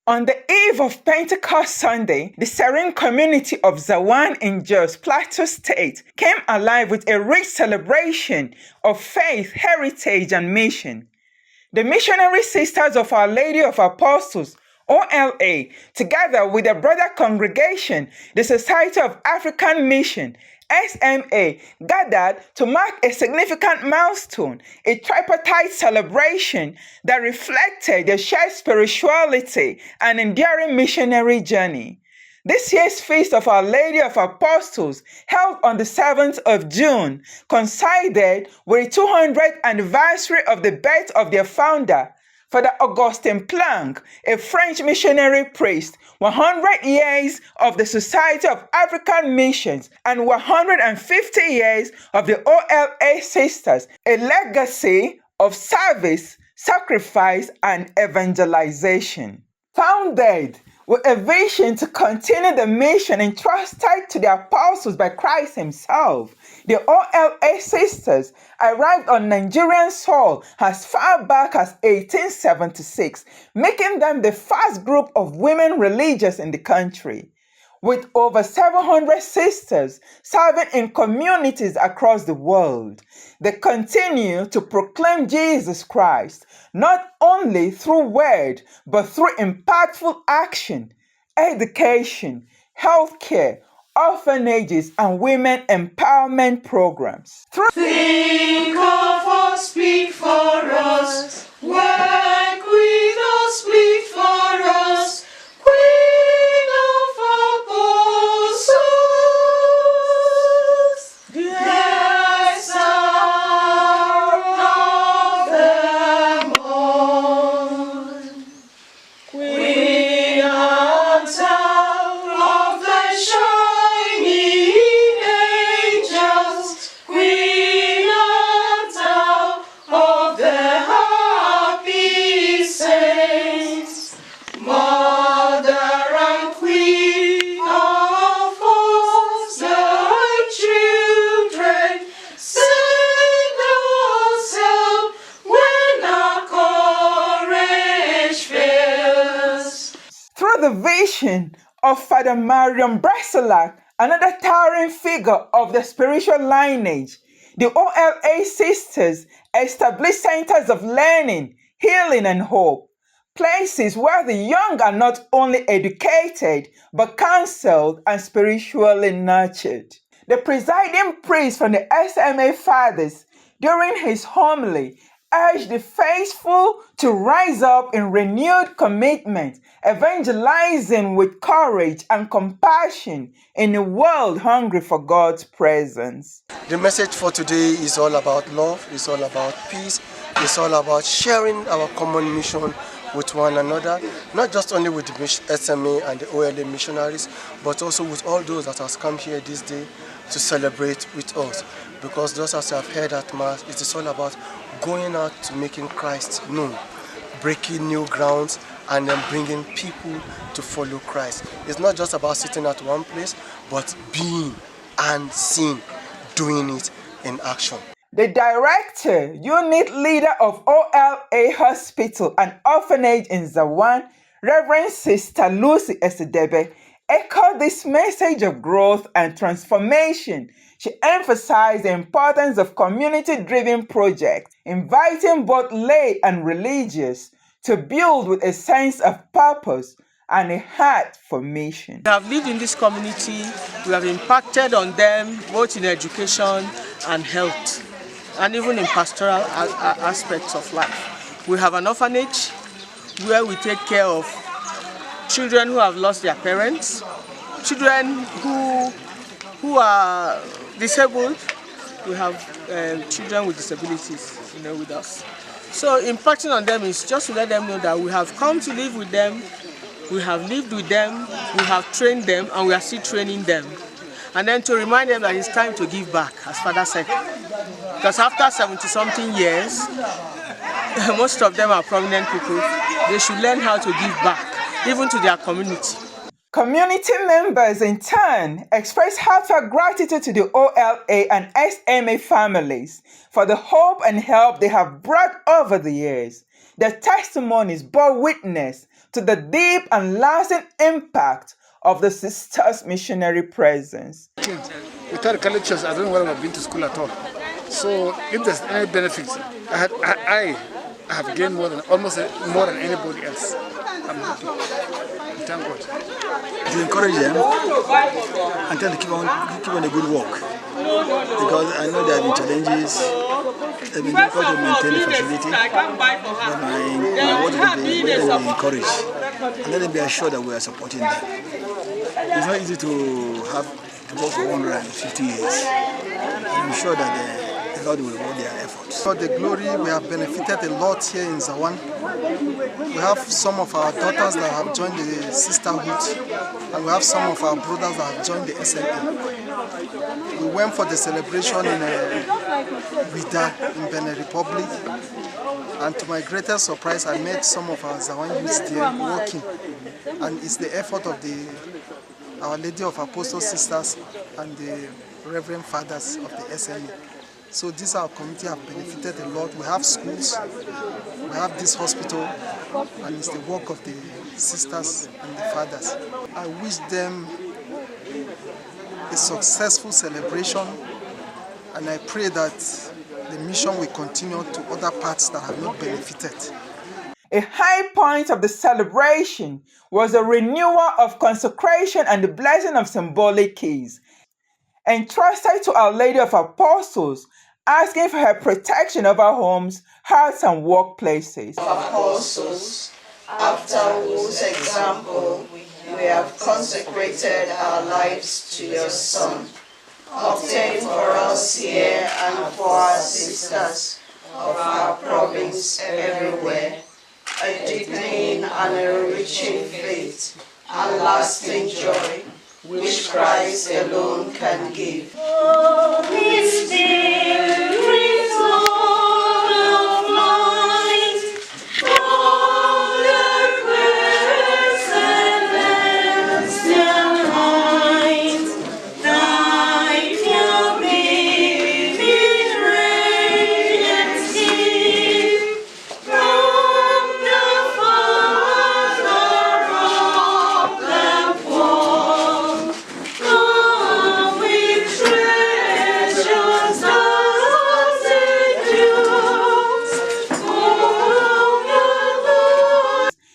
On the eve of Pentecost Sunday, the serene community of Zawan in Jos Plateau State came alive with a rich celebration of faith, heritage, and mission. The Missionary Sisters of Our Lady of Apostles, OLA, together with the brother congregation, the Society of African Mission, SMA, gathered to mark a significant milestone, a tripartite celebration that reflected their shared spirituality and enduring missionary journey. This year's Feast of Our Lady of Apostles, held on the 7th of June, coincided with the 200th anniversary of the birth of their founder, Father Augustin Planck, a French missionary priest, 100 years of the Society of African Missions, and 150 years of the OLA Sisters, a legacy of service, sacrifice, and evangelization. Founded with a vision to continue the mission entrusted to the apostles by Christ himself, the OLA Sisters arrived on Nigerian soil as far back as 1876, making them the first group of women religious in the country. With over 700 sisters serving in communities across the world, they continue to proclaim Jesus Christ, not only through word, but through impactful action, education, healthcare, orphanages, and women empowerment programs. Think of us, speak for us, work with us, speak for us, Queen of Apostles, yes, of them all, Queen and Town of the shining angels, Queen and Town of the happy saints, Mother and Queen of us, thy children, send us help when our courage fails. Through the vision of Father Mariam Brasselak, another towering figure of the spiritual lineage, the OLA Sisters established centers of learning, healing, and hope, places where the young are not only educated, but counseled and spiritually nurtured. The presiding priest from the SMA Fathers, during his homily, urged the faithful to rise up in renewed commitment, evangelizing with courage and compassion in a world hungry for God's presence. The message for today is all about love, it's all about peace, it's all about sharing our common mission with one another, not just only with the SMA and the OLA missionaries, but also with all those that have come here this day to celebrate with us. Because just as I've heard at Mass, it is all about going out to making Christ known, breaking new grounds, and then bringing people to follow Christ. It's not just about sitting at one place, but being and seeing, doing it in action. The director, unit leader of OLA Hospital and Orphanage in Zawan, Reverend Sister Lucy Esedebe, echoed this message of growth and transformation. She emphasized the importance of community-driven projects, inviting both lay and religious to build with a sense of purpose and a heart for mission. We have lived in this community, we have impacted on them both in education and health, and even in pastoral aspects of life. We have an orphanage where we take care of children who have lost their parents, children who are disabled. We have children with disabilities, with us. So impacting on them is just to let them know that we have come to live with them, we have lived with them, we have trained them, and we are still training them. And then to remind them that it's time to give back, as Father said. Because after 70-something years, most of them are prominent people. They should learn how to give back, even to their community. Community members, in turn, expressed heartfelt gratitude to the OLA and SMA families for the hope and help they have brought over the years. Their testimonies bore witness to the deep and lasting impact of the sisters' missionary presence. Without lectures, I don't know whether I've been to school at all. So if there's any benefits, I have gained almost more than anybody else. I'm happy. Thank God. To encourage them and tell them to keep on the good work, because I know there have been challenges. They've been difficult to maintain the facility, but my word will be let them be encouraged and let them be assured that we are supporting them. It's not easy to work for 150 years. I'm sure that the Lord will reward their efforts. For the glory, we have benefited a lot here in Zawan. We have some of our daughters that have joined the sisterhood, and we have some of our brothers that have joined the SMA. We went for the celebration in Wida in Benin Republic, and to my greatest surprise, I met some of our Zawan youths there working, and it's the effort of Our Lady of Apostle Sisters and the Reverend Fathers of the SMA. So this our community have benefited a lot. We have schools, we have this hospital, and it's the work of the sisters and the fathers. I wish them a successful celebration, and I pray that the mission will continue to other parts that have not benefited. A high point of the celebration was the renewal of consecration and the blessing of symbolic keys, entrusted to Our Lady of Apostles, asking for her protection over homes, hearts, and workplaces. Apostles, after whose example we have consecrated our lives to your Son, obtain for us here and for our sisters of our province everywhere a deepening and enriching faith and lasting joy, which Christ alone can give. Holy Spirit, Lord of light, all the presence and light, light your beaming radiance give, from the Father of the form. Come with treasures of seduce.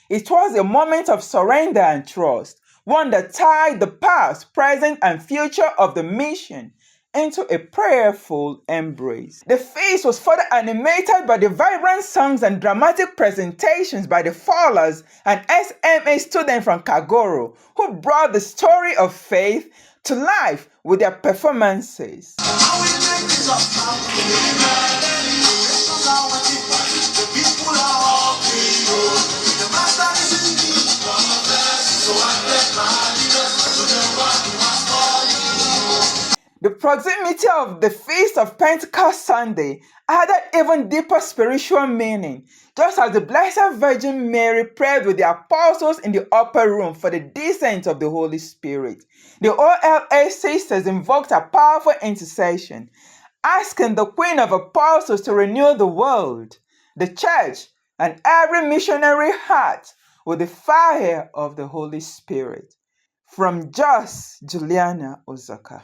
It was a moment of surrender and trust, one that tied the past, present, and future of the mission into a prayerful embrace. The feast was further animated by the vibrant songs and dramatic presentations by the fallers and SMA students from Kagoro, who brought the story of faith to life with their performances. The proximity of the Feast of Pentecost Sunday added even deeper spiritual meaning, just as the Blessed Virgin Mary prayed with the apostles in the upper room for the descent of the Holy Spirit. The OLA sisters invoked a powerful intercession, asking the Queen of Apostles to renew the world, the church, and every missionary heart with the fire of the Holy Spirit. From Jos, Juliana Ozaka.